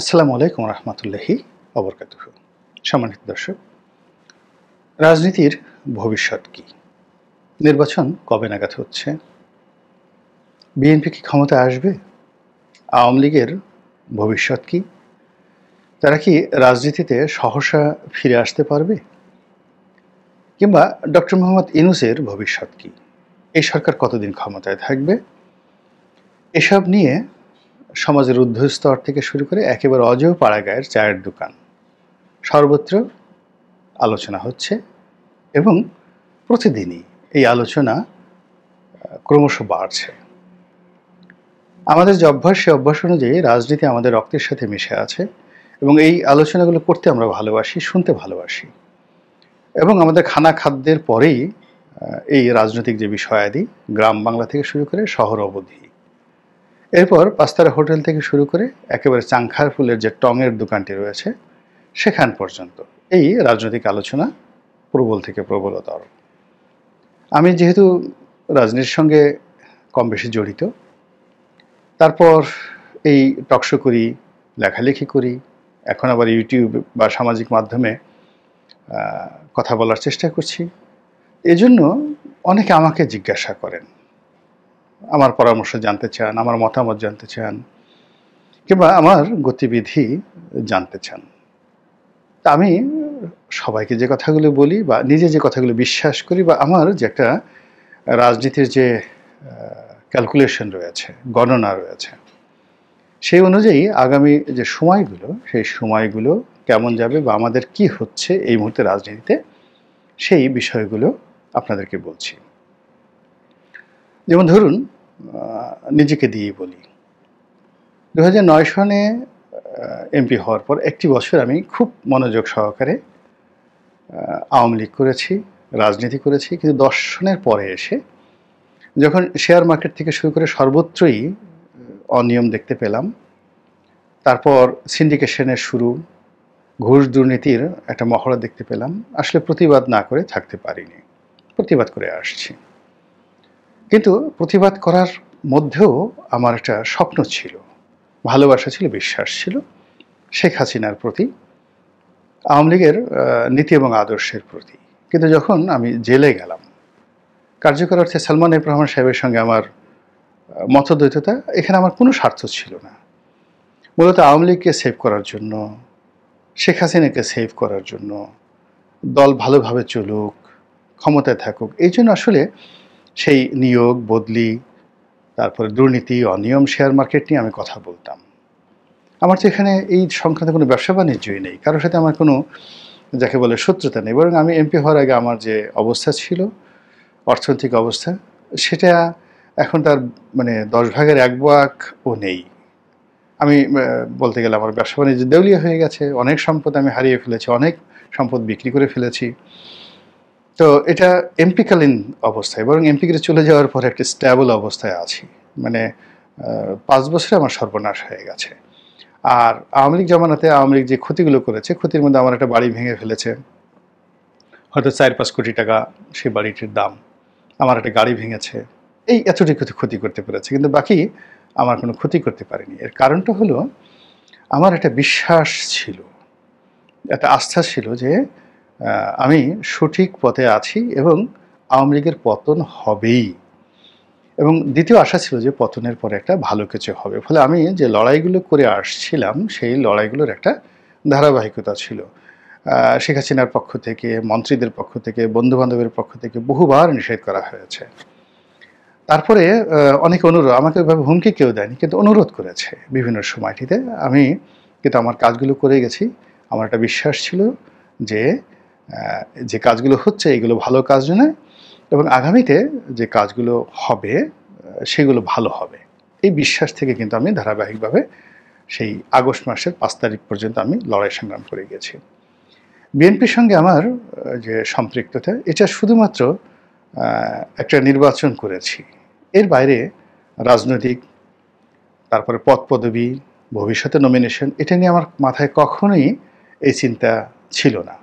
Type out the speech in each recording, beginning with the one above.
আসসালামু আলাইকুম রহমতুল্লাহি অবরকাতুহু। সম্মানিত দর্শক, রাজনীতির ভবিষ্যৎ কি? নির্বাচন কবে নাগাদ হচ্ছে? বিএনপি কি ক্ষমতায় আসবে? আওয়ামী লীগের ভবিষ্যৎ কি? তারা কি রাজনীতিতে সহসা ফিরে আসতে পারবে? কিংবা ডক্টর মোহাম্মদ ইউনূসের ভবিষ্যৎ কি? এই সরকার কতদিন ক্ষমতায় থাকবে? এসব নিয়ে সমাজের ঊর্ধ্বস্তর থেকে শুরু করে একেবারে অজেয় পাড়াগাঁয়ের চায়ের দোকান সর্বত্র আলোচনা হচ্ছে এবং প্রতিদিনই এই আলোচনা ক্রমশ বাড়ছে। আমাদের যে অভ্যাস, সে অভ্যাস অনুযায়ী রাজনীতি আমাদের রক্তের সাথে মিশে আছে এবং এই আলোচনাগুলো করতে আমরা ভালোবাসি, শুনতে ভালোবাসি এবং আমাদের খাদ্যের পরেই এই রাজনৈতিক যে বিষয়াদি গ্রাম বাংলা থেকে শুরু করে শহর অবধি, এরপর পাঁচতারা হোটেল থেকে শুরু করে একেবারে চাংখার ফুলের যে টঙের দোকানটি রয়েছে সেখান পর্যন্ত এই রাজনৈতিক আলোচনা প্রবল থেকে প্রবলতর। আমি যেহেতু রাজনীতির সঙ্গে কম বেশি জড়িত, তারপর এই টকশো করি, লেখালেখি করি, এখন আবার ইউটিউব বা সামাজিক মাধ্যমে কথা বলার চেষ্টা করছি। এজন্য অনেকে আমাকে জিজ্ঞাসা করেন, আমার পরামর্শ জানতে চান, আমার মতামত জানতে চান, কিংবা আমার গতিবিধি জানতে চান। তা আমি সবাইকে যে কথাগুলো বলি বা নিজে যে কথাগুলো বিশ্বাস করি বা আমার যে একটা রাজনীতির যে ক্যালকুলেশন রয়েছে, গণনা রয়েছে, সেই অনুযায়ী আগামী যে সময়গুলো, সেই সময়গুলো কেমন যাবে বা আমাদের কি হচ্ছে এই মুহূর্তে রাজনীতিতে, সেই বিষয়গুলো আপনাদেরকে বলছি। যেমন ধরুন, নিজেকে দিয়েই বলি, 2009 সনে এমপি হওয়ার পর একটি বছর আমি খুব মনোযোগ সহকারে আওয়ামী লীগ করেছি, রাজনীতি করেছি। কিন্তু 10 সনের পরে এসে যখন শেয়ার মার্কেট থেকে শুরু করে সর্বত্রই অনিয়ম দেখতে পেলাম, তারপর সিন্ডিকেশনের শুরু, ঘুষ দুর্নীতির একটা মহড়া দেখতে পেলাম, আসলে প্রতিবাদ না করে থাকতে পারিনি, প্রতিবাদ করে আসছি। কিন্তু প্রতিবাদ করার মধ্যেও আমার একটা স্বপ্ন ছিল, ভালোবাসা ছিল, বিশ্বাস ছিল শেখ হাসিনার প্রতি, আওয়ামী লীগের নীতি এবং আদর্শের প্রতি। কিন্তু যখন আমি জেলে গেলাম, কার্যকর অর্থে সালমান এফ রহমান সাহেবের সঙ্গে আমার মতদ্বৈততা, এখানে আমার কোনো স্বার্থ ছিল না। মূলত আওয়ামী লীগকে সেভ করার জন্য, শেখ হাসিনাকে সেভ করার জন্য, দল ভালোভাবে চলুক, ক্ষমতায় থাকুক, এই জন্য আসলে সেই নিয়োগ বদলি, তারপরে দুর্নীতি, অনিয়ম, শেয়ার মার্কেট নিয়ে আমি কথা বলতাম। আমার তো এখানে এই সংক্রান্ত কোনো ব্যবসা বাণিজ্যই নেই, কারোর সাথে আমার কোনো যাকে বলে শত্রুতা নেই। বরং আমি এমপি হওয়ার আগে আমার যে অবস্থা ছিল, অর্থনৈতিক অবস্থা, সেটা এখন তার মানে 10 ভাগের 1 ভাগও নেই। আমি বলতে গেলে আমার ব্যবসা বাণিজ্য দেউলিয়া হয়ে গেছে, অনেক সম্পদ আমি হারিয়ে ফেলেছি, অনেক সম্পদ বিক্রি করে ফেলেছি। তো এটা এমপিকালীন অবস্থায়, বরং এমপিকে চলে যাওয়ার পর একটা স্ট্যাবল অবস্থায় আছি। মানে 5 বছরে আমার সর্বনাশ হয়ে গেছে। আর আওয়ামী লীগ জামানাতে আওয়ামী লীগ যে ক্ষতিগুলো করেছে, ক্ষতির মধ্যে আমার একটা বাড়ি ভেঙে ফেলেছে, হয়তো 4-5 কোটি টাকা সেই বাড়িটির দাম। আমার একটা গাড়ি ভেঙেছে, এই এতটুকু ক্ষতি করতে পেরেছে, কিন্তু বাকি আমার কোনো ক্ষতি করতে পারেনি। এর কারণটা হলো আমার একটা বিশ্বাস ছিল, একটা আস্থা ছিল যে আমি সঠিক পথে আছি এবং আওয়ামী লীগের পতন হবেই। এবং দ্বিতীয় আশা ছিল যে পতনের পরে একটা ভালো কিছু হবে। ফলে আমি যে লড়াইগুলো করে আসছিলাম, সেই লড়াইগুলোর একটা ধারাবাহিকতা ছিল। শেখ হাসিনার পক্ষ থেকে, মন্ত্রীদের পক্ষ থেকে, বন্ধুবান্ধবের পক্ষ থেকে বহুবার নিষেধ করা হয়েছে। তারপরে অনেক অনুরোধ, আমাকে ওইভাবে হুমকি কেউ দেয়নি, কিন্তু অনুরোধ করেছে বিভিন্ন সময়টিতে। আমি কিন্তু আমার কাজগুলো করে গেছি। আমার একটা বিশ্বাস ছিল যে যে কাজগুলো হচ্ছে এগুলো ভালো কাজ নয়, এবং আগামীতে যে কাজগুলো হবে সেগুলো ভালো হবে। এই বিশ্বাস থেকে কিন্তু আমি ধারাবাহিকভাবে সেই আগস্ট মাসের 5 তারিখ পর্যন্ত আমি লড়াই সংগ্রাম করে গেছি। বিএনপির সঙ্গে আমার যে সম্পৃক্ততা, এটা শুধুমাত্র একটা নির্বাচন করেছি, এর বাইরে রাজনৈতিক, তারপরে পদ পদবি, ভবিষ্যতে নমিনেশন, এটা নিয়ে আমার মাথায় কখনোই এই চিন্তা ছিল না।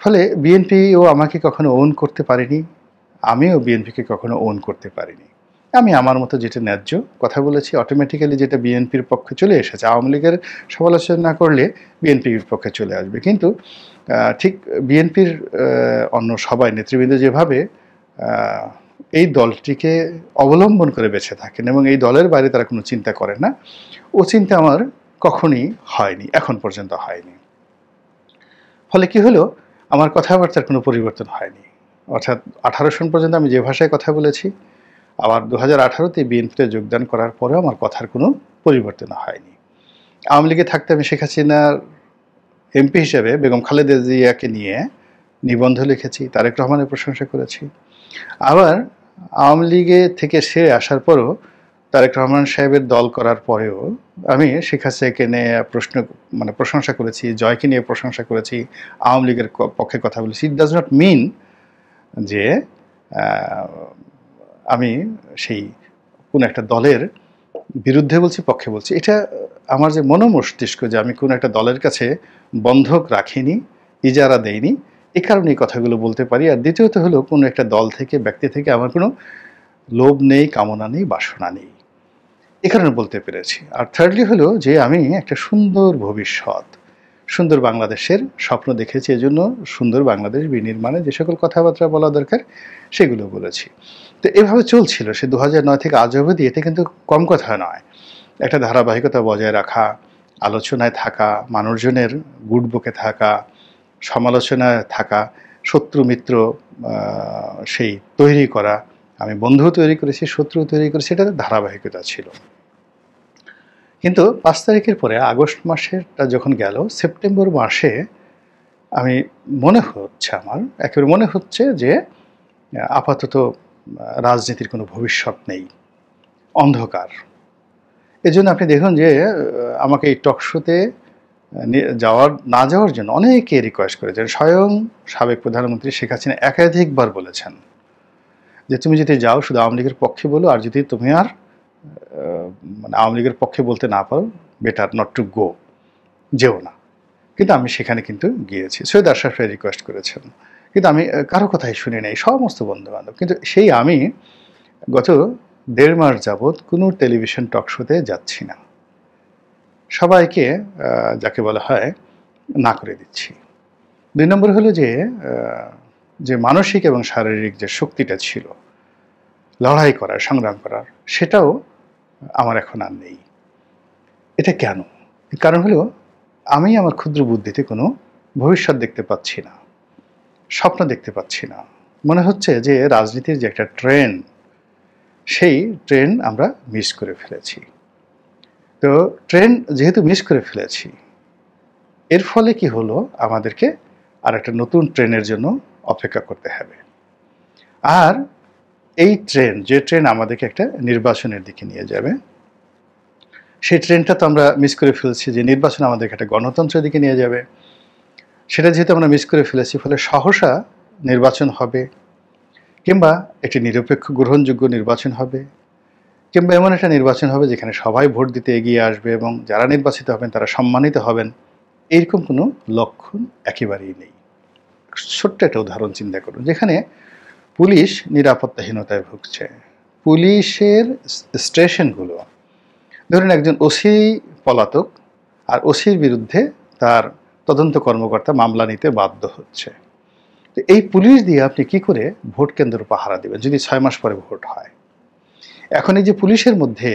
ফলে বিএনপিও আমাকে কখনো ওন করতে পারেনি, আমিও বিএনপিকে কখনো ওন করতে পারিনি। আমি আমার মতো যেটা ন্যায্য কথা বলেছি, অটোমেটিক্যালি যেটা বিএনপির পক্ষে চলে এসেছে। আওয়ামী লীগের সমালোচনা না করলে বিএনপির পক্ষে চলে আসবে। কিন্তু ঠিক বিএনপির অন্য সবাই নেতৃবৃন্দ যেভাবে এই দলটিকে অবলম্বন করে বেঁচে থাকেন এবং এই দলের বাইরে তারা কোনো চিন্তা করেন না, ও চিন্তা আমার কখনই হয়নি, এখন পর্যন্ত হয়নি। ফলে কি হলো, আমার কথাবার্তার কোনো পরিবর্তন হয়নি। অর্থাৎ 18 সন পর্যন্ত আমি যে ভাষায় কথা বলেছি, আবার 2018-তে বিএনপিতে যোগদান করার পরেও আমার কথার কোনো পরিবর্তন হয়নি। আওয়ামী লীগে থাকতে আমি শেখ হাসিনার এমপি হিসেবে বেগম খালেদা জিয়াকে নিয়ে নিবন্ধ লিখেছি, তারেক রহমানের প্রশংসা করেছি। আবার আওয়ামী লীগে থেকে সেরে আসার পরও তারেক রহমান সাহেবের দল করার পরেও আমি শেখ হাসিনাকে নিয়ে প্রশংসা করেছি, জয়কে নিয়ে প্রশংসা করেছি, আওয়ামী লীগের পক্ষে কথা বলেছি। ইট ডাজ নট মিন যে আমি সেই কোন একটা দলের বিরুদ্ধে বলছি, পক্ষে বলছি। এটা আমার যে মনোমস্তিষ্ক, যে আমি কোন একটা দলের কাছে বন্ধক রাখিনি, ইজারা দেইনি, এ কারণে এই কথাগুলো বলতে পারি। আর দ্বিতীয়ত হলো, কোনো একটা দল থেকে, ব্যক্তি থেকে আমার কোনো লোভ নেই, কামনা নেই, বাসনা নেই, এ কারণে বলতে পেরেছি। আর থার্ডলি হলো যে আমি একটা সুন্দর ভবিষ্যৎ, সুন্দর বাংলাদেশের স্বপ্ন দেখেছি, এজন্য সুন্দর বাংলাদেশ বিনির্মাণে যে সকল কথাবার্তা বলা দরকার সেগুলো বলেছি। তো এভাবে চলছিল সে 2009 থেকে আজ অবধি। এটা কিন্তু কম কথা নয়। একটা ধারাবাহিকতা বজায় রাখা, আলোচনায় থাকা, মানুষজনের গুড বুকে থাকা, সমালোচনায় থাকা, শত্রু মিত্র সেই তৈরি করা, আমি বন্ধু তৈরি করেছি, শত্রু তৈরি করেছি, এটা ধারাবাহিকতা ছিল। কিন্তু 5 তারিখের পরে আগস্ট মাসেরটা যখন গেল, সেপ্টেম্বর মাসে আমি একেবারে মনে হচ্ছে যে আপাতত রাজনীতির কোনো ভবিষ্যৎ নেই, অন্ধকার। এজন্য আপনি দেখুন যে আমাকে এই টক শোতে না যাওয়ার জন্য অনেকে রিকোয়েস্ট করেছেন। স্বয়ং সাবেক প্রধানমন্ত্রী শেখ হাসিনা একাধিকবার বলেছেন যে তুমি যদি যাও শুধু আওয়ামী লীগের পক্ষে বলো, আর যদি তুমি আর আওয়ামী লীগের পক্ষে বলতে না পারো, বেটার নট টু গো, যেও না। কিন্তু আমি সেখানে কিন্তু গিয়েছি। সৈয়দ আশরাফ রিকোয়েস্ট করেছেন, কিন্তু আমি কারো কথাই শুনি নাই, সমস্ত বন্ধু বান্ধব। কিন্তু সেই আমি গত 1.5 মাস যাবৎ কোনো টেলিভিশন টক শোতে যাচ্ছি না, সবাইকে যাকে বলা হয় না করে দিচ্ছি। 2 নম্বর হলো যে মানসিক এবং শারীরিক যে শক্তিটা ছিল লড়াই করার, সংগ্রাম করার, সেটাও আমার এখন আর নেই। এটা কেন? কারণ হলো আমি আমার ক্ষুদ্র বুদ্ধিতে কোনো ভবিষ্যৎ দেখতে পাচ্ছি না, স্বপ্ন দেখতে পাচ্ছি না। মনে হচ্ছে যে রাজনীতির যে একটা ট্রেন, সেই ট্রেন আমরা মিস করে ফেলেছি। তো ট্রেন যেহেতু মিস করে ফেলেছি, এর ফলে কি হলো, আমাদেরকে আর একটা নতুন ট্রেনের জন্য অপেক্ষা করতে হবে। আর এই ট্রেন, যে ট্রেন আমাদেরকে একটা নির্বাচনের দিকে নিয়ে যাবে, সেই ট্রেনটা তো আমরা মিস করে ফেলছি। যে নির্বাচন আমাদেরকে একটা গণতন্ত্রের দিকে নিয়ে যাবে, সেটা যেহেতু আমরা মিস করে ফেলেছি, ফলে সহসা নির্বাচন হবে, কিংবা একটি নিরপেক্ষ গ্রহণযোগ্য নির্বাচন হবে, কিংবা এমন একটা নির্বাচন হবে যেখানে সবাই ভোট দিতে এগিয়ে আসবে এবং যারা নির্বাচিত হবেন তারা সম্মানিত হবেন, এইরকম কোনো লক্ষণ একেবারেই নেই। ছোট্ট একটা উদাহরণ চিন্তা করুন, যেখানে পুলিশ নিরাপত্তাহীনতায় ভুগছে। পুলিশের স্টেশনগুলো, ধরুন একজন ওসি পলাতক, আর ওসির বিরুদ্ধে তার তদন্ত কর্মকর্তা মামলা নিতে বাধ্য হচ্ছে। তো এই পুলিশ দিয়ে আপনি কি করে ভোট কেন্দ্র পাহারা দেবেন যদি 6 মাস পরে ভোট হয়? এখন এই যে পুলিশের মধ্যে,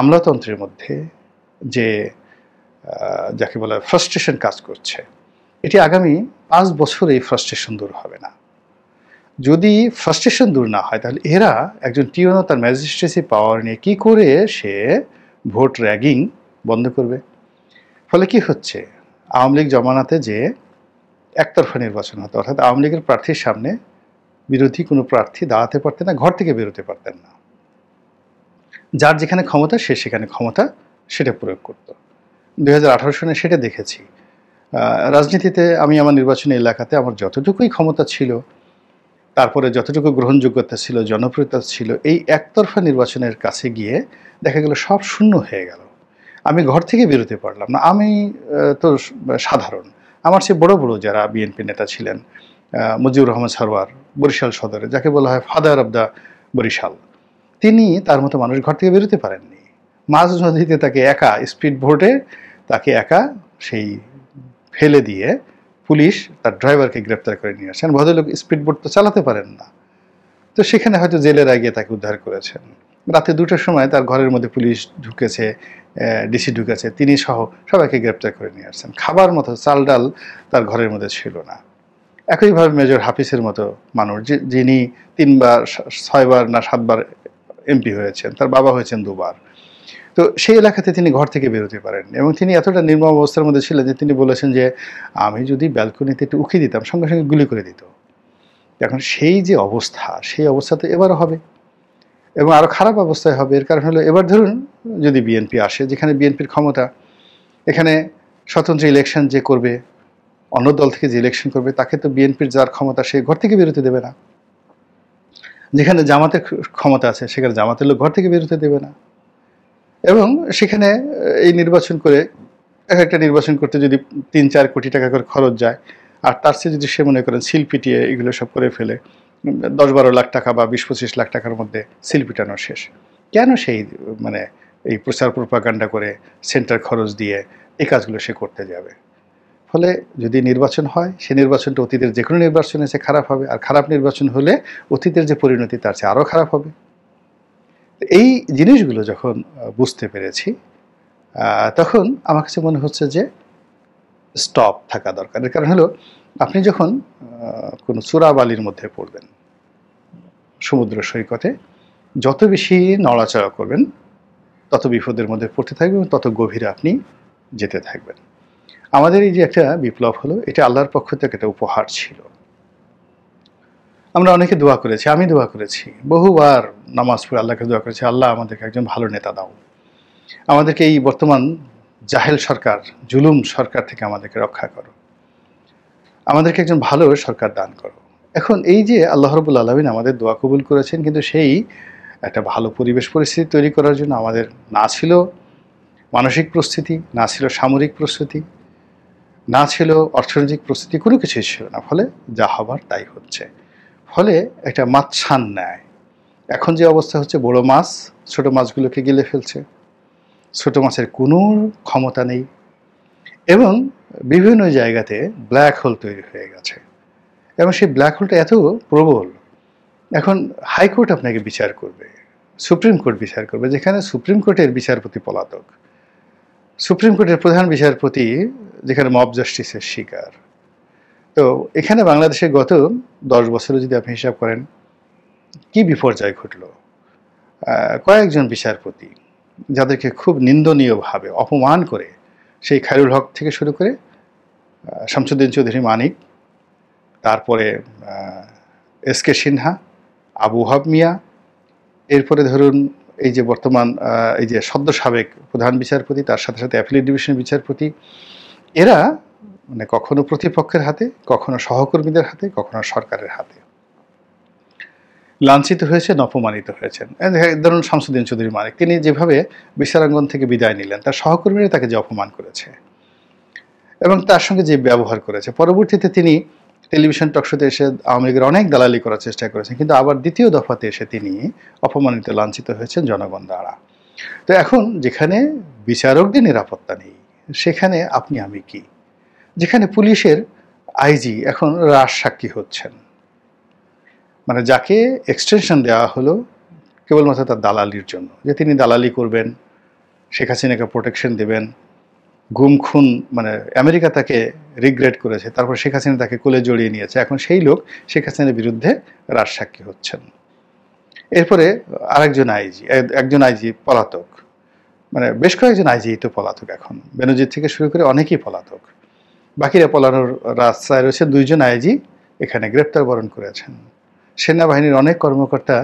আমলাতন্ত্রের মধ্যে যে যাকে বলা ফ্রাস্ট্রেশন কাজ করছে, এটি আগামী 5 বছর এই ফ্রাস্ট্রেশন দূর হবে না। যদি ফ্রাস্ট্রেশন দূর না হয়, তাহলে এরা একজন টিওনো তার ম্যাজিস্ট্রেসি পাওয়ার নিয়ে কি করে সে ভোট র্যাগিং বন্ধ করবে? ফলে কি হচ্ছে, আওয়ামী লীগ জমানাতে যে একতরফা নির্বাচন হতো, অর্থাৎ আওয়ামী লীগের প্রার্থীর সামনে বিরোধী কোনো প্রার্থী দাঁড়াতে পারতেন না, ঘর থেকে বেরোতে পারতেন না। যার যেখানে ক্ষমতা সে সেখানে ক্ষমতা সেটা প্রয়োগ করত। 2018 সনে সেটা দেখেছি। রাজনীতিতে আমি আমার নির্বাচনী এলাকাতে আমার যতটুকুই ক্ষমতা ছিল, তারপরে যতটুকু গ্রহণযোগ্যতা ছিল, জনপ্রিয়তা ছিল, এই একতরফা নির্বাচনের কাছে গিয়ে দেখা গেল সব শূন্য হয়ে গেল। আমি ঘর থেকে বেরোতে পারলাম না। আমি তো সাধারণ, আমার চেয়ে বড় বড় যারা বিএনপি নেতা ছিলেন, মুজিবুর রহমান সরওয়ার বরিশাল সদরে, যাকে বলা হয় ফাদার অব দ্য বরিশাল, তিনি তার মতো মানুষ ঘর থেকে বেরোতে পারেননি। মাঝ নদীতে তাকে একা স্পিড বোটে তাকে একা সেই ফেলে দিয়ে পুলিশ তার ড্রাইভারকে গ্রেপ্তার করে নিয়ে আসেন। ভদ্রলোক স্পিড বোট তো চালাতে পারেন না, তো সেখানে হয়তো জেলের আগে তাকে উদ্ধার করেছেন। রাতে 2টার সময় তার ঘরের মধ্যে পুলিশ ঢুকেছে, ডিসি ঢুকেছে, তিনি সহ সবাইকে গ্রেপ্তার করে নিয়ে আসছেন। খাবার মতো চাল ডাল তার ঘরের মধ্যে ছিল না। একইভাবে মেজর হাফিজের মতো মানুষ, যিনি 3বার 6বার না 7বার এমপি হয়েছেন, তার বাবা হয়েছেন 2বার। তো সেই এলাকাতে তিনি ঘর থেকে বেরোতে পারেন, এবং তিনি এতটা নির্মম অবস্থার মধ্যে ছিলেন যে তিনি বলেছেন যে আমি যদি ব্যালকনিতে একটু উকি দিতাম সঙ্গে সঙ্গে গুলি করে দিত। এখন সেই যে অবস্থা, সেই অবস্থা তো এবারও হবে, এবং আরও খারাপ অবস্থায় হবে। এর কারণ হলো, এবার ধরুন যদি বিএনপি আসে, যেখানে বিএনপির ক্ষমতা, এখানে স্বতন্ত্র ইলেকশন যে করবে, অন্য দল থেকে যে ইলেকশন করবে, তাকে তো বিএনপির যার ক্ষমতা সে ঘর থেকে বেরোতে দেবে না। যেখানে জামাতের ক্ষমতা আছে, সেখানে জামাতের লোক ঘর থেকে বেরোতে দেবে না। এবং সেখানে এই নির্বাচন করে, একটা নির্বাচন করতে যদি 3-4 কোটি টাকা করে খরচ যায়, আর তার চেয়ে যদি সে মনে করেন সিল পিটিয়ে এগুলো সব করে ফেলে, 10-12 লাখ টাকা বা 20-25 লাখ টাকার মধ্যে সিল পিটানো শেষ, কেন সেই মানে এই প্রচার প্রপাগান্ডা করে সেন্টার খরচ দিয়ে এই কাজগুলো সে করতে যাবে? ফলে যদি নির্বাচন হয়, সে নির্বাচনটা অতীতের যে কোনো নির্বাচনের চেয়ে খারাপ হবে, আর খারাপ নির্বাচন হলে অতীতের যে পরিণতি তার চেয়ে আরও খারাপ হবে। এই জিনিসগুলো যখন বুঝতে পেরেছি, তখন আমার কাছে মনে হচ্ছে যে স্টপ থাকা দরকার। এর কারণ হলো, আপনি যখন কোনো চোরাবালির মধ্যে পড়বেন, সমুদ্র সৈকতে যত বেশি নড়াচড়া করবেন তত বিপদের মধ্যে পড়তে থাকবেন, তত গভীরে আপনি যেতে থাকবেন। আমাদের এই যে একটা বিপ্লব হলো, এটা আল্লাহর পক্ষ থেকে একটা উপহার ছিল। আমরা অনেকে দোয়া করেছি, আমি দোয়া করেছি, বহুবার নামাজ পড়ে আল্লাহকে দোয়া করেছি, আল্লাহ আমাদেরকে একজন ভালো নেতা দাও, আমাদেরকে এই বর্তমান জাহেল সরকার, জুলুম সরকার থেকে আমাদেরকে রক্ষা করো, আমাদেরকে একজন ভালো সরকার দান করো। এখন এই যে আল্লাহ রাব্বুল আলামিন আমাদের দোয়া কবুল করেছেন, কিন্তু সেই একটা ভালো পরিবেশ পরিস্থিতি তৈরি করার জন্য আমাদের না ছিল মানসিক প্রস্তুতি, না ছিল সামরিক প্রস্তুতি, না ছিল অর্থনৈতিক প্রস্তুতি, কোনো কিছুই ছিল না। ফলে যা হবার তাই হচ্ছে। ফলে একটা মাছছান নেয়। এখন যে অবস্থা হচ্ছে, বড় মাছ ছোট মাছগুলোকে গিলে ফেলছে, ছোট মাছের কোনো ক্ষমতা নেই, এবং বিভিন্ন জায়গাতে ব্ল্যাক হোল তৈরি হয়ে গেছে। এবং সেই ব্ল্যাক হোলটা এত প্রবল, এখন হাইকোর্ট আপনাকে বিচার করবে, সুপ্রিম কোর্ট বিচার করবে, যেখানে সুপ্রিম কোর্টের বিচারপতি পলাতক, সুপ্রিম কোর্টের প্রধান বিচারপতি যেখানে মব জাস্টিসের শিকার। তো এখানে বাংলাদেশে গত 10 বছরে যদি আপনি হিসাব করেন কি বিপর্যয় ঘটলো, কয়েকজন বিচারপতি যাদেরকে খুব নিন্দনীয়ভাবে অপমান করে, সেই খায়রুল হক থেকে শুরু করে শামসুদ্দিন চৌধুরী মানিক, তারপরে এস.কে. সিনহা, আবু ওহাব মিয়া, এরপরে ধরুন এই যে বর্তমান এই যে সদ্য সাবেক প্রধান বিচারপতি, তার সাথে সাথে অ্যাপিলেট ডিভিশনের বিচারপতি, এরা মানে কখনো প্রতিপক্ষের হাতে, কখনো সহকর্মীদের হাতে, কখনো সরকারের হাতে লাঞ্ছিত হয়েছেন, অপমানিত হয়েছেন। ধরুন শামসুদ্দিন চৌধুরী মানিক, তিনি যেভাবে বিচারাঙ্গন থেকে বিদায় নিলেন, তার সহকর্মীরা তাকে যে অপমান করেছে এবং তার সঙ্গে যে ব্যবহার করেছে, পরবর্তীতে তিনি টেলিভিশন টকশোতে এসে আওয়ামী লীগের অনেক দালালি করার চেষ্টা করেছেন, কিন্তু আবার দ্বিতীয় দফাতে এসে তিনি অপমানিত, লাঞ্ছিত হয়েছেন জনগণ দ্বারা। তো এখন যেখানে বিচারকদের নিরাপত্তা নেই, সেখানে আপনি আমি কি? যেখানে পুলিশের আইজি এখন রাজসাক্ষী হচ্ছেন, মানে যাকে এক্সটেনশন দেওয়া হলো কেবলমাত্র তার দালালির জন্য, যে তিনি দালালি করবেন, শেখ হাসিনাকে প্রোটেকশন দেবেন, গুম খুন, মানে আমেরিকা তাকে রিগ্রেট করেছে, তারপর শেখ হাসিনা তাকে কোলে জড়িয়ে নিয়েছে, এখন সেই লোক শেখ হাসিনার বিরুদ্ধে রাজসাক্ষী হচ্ছেন। এরপরে একজন আইজি পলাতক, মানে বেশ কয়েকজন আইজি তো পলাতক, এখন বেনজির থেকে শুরু করে অনেকেই পলাতক, বাকিরা পলানোর রাস্তায় রয়েছে। 2 জন আইজি এখানে গ্রেপ্তার বরণ করেছেন, সেনাবাহিনীর অনেক কর্মকর্তা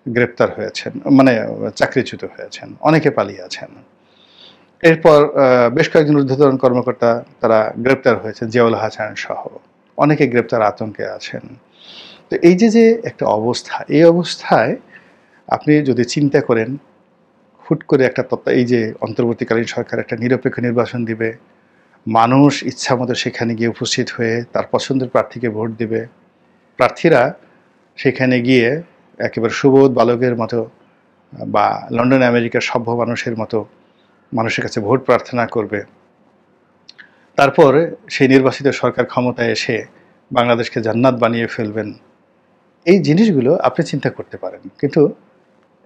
গ্রেপ্তার হয়েছেন, মানে চাকরিচ্যুত হয়েছেন, অনেকে পালিয়ে আছেন। এরপর বেশ কয়েকজন ঊর্ধ্বতন কর্মকর্তা তারা গ্রেপ্তার হয়েছেন, জিয়াউল হাসান সহ অনেকে গ্রেপ্তার আতঙ্কে আছেন। তো এই যে একটা অবস্থা, এই অবস্থায় আপনি যদি চিন্তা করেন হুট করে একটা এই যে অন্তর্বর্তীকালীন সরকার একটা নিরপেক্ষ নির্বাচন দিবে, মানুষ ইচ্ছা মতো সেখানে গিয়ে উপস্থিত হয়ে তার পছন্দের প্রার্থীকে ভোট দিবে, প্রার্থীরা সেখানে গিয়ে একেবারে সুবোধ বালকের মতো বা লন্ডন আমেরিকার সভ্য মানুষের মতো মানুষের কাছে ভোট প্রার্থনা করবে, তারপর সেই নির্বাচিত সরকার ক্ষমতায় এসে বাংলাদেশকে জান্নাত বানিয়ে ফেলবেন, এই জিনিসগুলো আপনি চিন্তা করতে পারেন। কিন্তু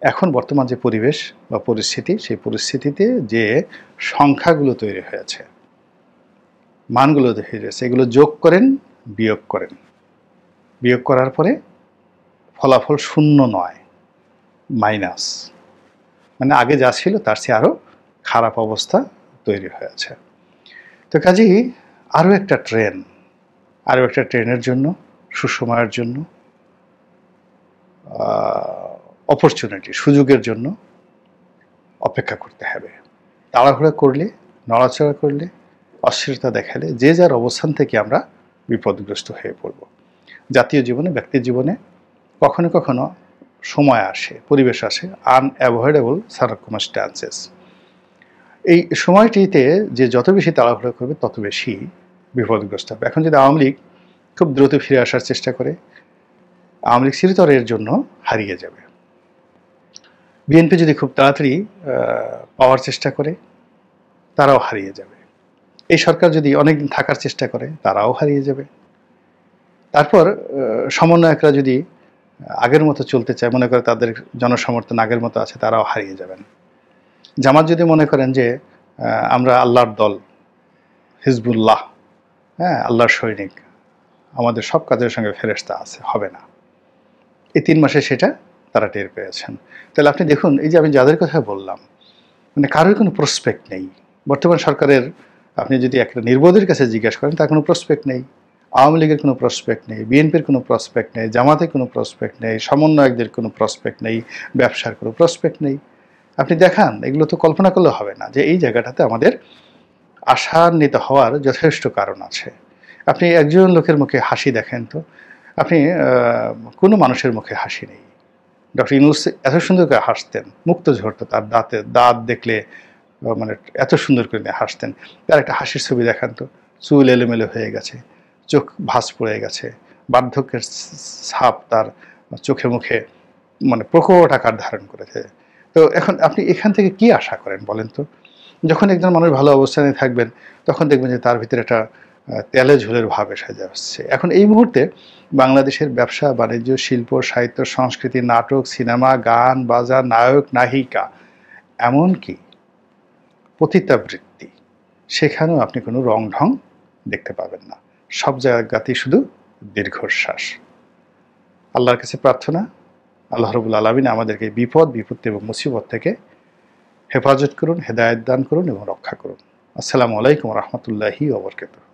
এখন বর্তমান যে পরিবেশ বা পরিস্থিতি, সেই পরিস্থিতিতে যে সংখ্যাগুলো তৈরি হয়েছে, মানগুলো তৈরি হয়েছে, এগুলো যোগ করেন, বিয়োগ করেন, বিয়োগ করার পরে ফলাফল শূন্য নয়, মাইনাস, মানে আগে যা ছিল তার চেয়ে আরও খারাপ অবস্থা তৈরি হয়েছে। তো কাজেই আরও একটা ট্রেনের জন্য, সুসময়ের জন্য, অপরচুনিটি, সুযোগের জন্য অপেক্ষা করতে হবে। তাড়াহুড়া করলে, নড়াচড়া করলে, অস্থিরতা দেখালে যে যার অবস্থান থেকে আমরা বিপদগ্রস্ত হয়ে পড়ব। জাতীয় জীবনে, ব্যক্তির জীবনে কখনো কখনো সময় আসে, পরিবেশ আসে, আনঅ্যাভয়েডেবল সার্কামস্ট্যান্সেস। এই সময়টিতে যে যত বেশি তাড়াহুড়া করবে তত বেশি বিপদগ্রস্ত হবে। এখন যদি আওয়ামী লীগ খুব দ্রুত ফিরে আসার চেষ্টা করে, আওয়ামী লীগ চিরতরের জন্য হারিয়ে যাবে। বিএনপি যদি খুব তাড়াতাড়ি পাওয়ার চেষ্টা করে, তারাও হারিয়ে যাবে। এই সরকার যদি অনেকদিন থাকার চেষ্টা করে, তারাও হারিয়ে যাবে। তারপর সমন্বয়করা যদি আগের মতো চলতে চায়, মনে করে তাদের জনসমর্থন আগের মতো আছে, তারাও হারিয়ে যাবেন। জামাত যদি মনে করেন যে আমরা আল্লাহর দল, হিজবুল্লাহ, হ্যাঁ, আল্লাহর সৈনিক, আমাদের সব কাজের সঙ্গে ফেরেশতা আছে, হবে না। এই 3 মাসে সেটা তারা টের পেয়েছেন। তাহলে আপনি দেখুন, এই যে আমি যাদের কথা বললাম, মানে কারোর কোনো প্রসপেক্ট নেই। বর্তমান সরকারের আপনি যদি একটা নির্বোধের কাছে জিজ্ঞাসা করেন, তার কোনো প্রসপেক্ট নেই। আওয়ামী লীগের কোনো প্রসপেক্ট নেই, বিএনপির কোনো প্রসপেক্ট নেই, জামাতের কোনো প্রসপেক্ট নেই, সমন্বয়কদের কোনো প্রসপেক্ট নেই, ব্যবসার কোনো প্রসপেক্ট নেই। আপনি দেখান, এগুলো তো কল্পনা করলে হবে না যে এই জায়গাটাতে আমাদের আশান্বিত হওয়ার যথেষ্ট কারণ আছে। আপনি একজন লোকের মুখে হাসি দেখেন তো, আপনি কোনো মানুষের মুখে হাসি নেই। ডক্টর ইউনূস এত সুন্দর করে হাসতেন, মুক্ত ঝরতো তার দাঁত দেখলে, মানে এত সুন্দর করে হাসতেন। তার একটা হাসির ছবি দেখান তো, চুল এলোমেলো হয়ে গেছে, চোখ ভাঁজ পড়ে গেছে, বার্ধক্যের ছাপ তার চোখে মুখে মানে প্রকট আকার ধারণ করেছে। তো এখন আপনি এখান থেকে কি আশা করেন বলেন তো? যখন একজন মানুষ ভালো অবস্থানে থাকবেন, তখন দেখবেন যে তার ভিতরে একটা তেলে ঝোলের ভাব এসে যাচ্ছে। এখন এই মুহূর্তে বাংলাদেশের ব্যবসা বাণিজ্য, শিল্প, সাহিত্য, সংস্কৃতি, নাটক, সিনেমা, গান, বাজার, নায়ক, নায়িকা, এমনকি পতিতাবৃত্তি, সেখানেও আপনি কোনো রং ঢং দেখতে পাবেন না। সব জায়গাতেই শুধু দীর্ঘশ্বাস। আল্লাহর কাছে প্রার্থনা, আল্লাহ রাব্বুল আলামিন আমাদেরকে বিপত্তি এবং মুসিবত থেকে হেফাজত করুন, হেদায়েত দান করুন এবং রক্ষা করুন। আসসালামু আলাইকুম ওয়া রাহমাতুল্লাহি ওয়া বারাকাতুহু।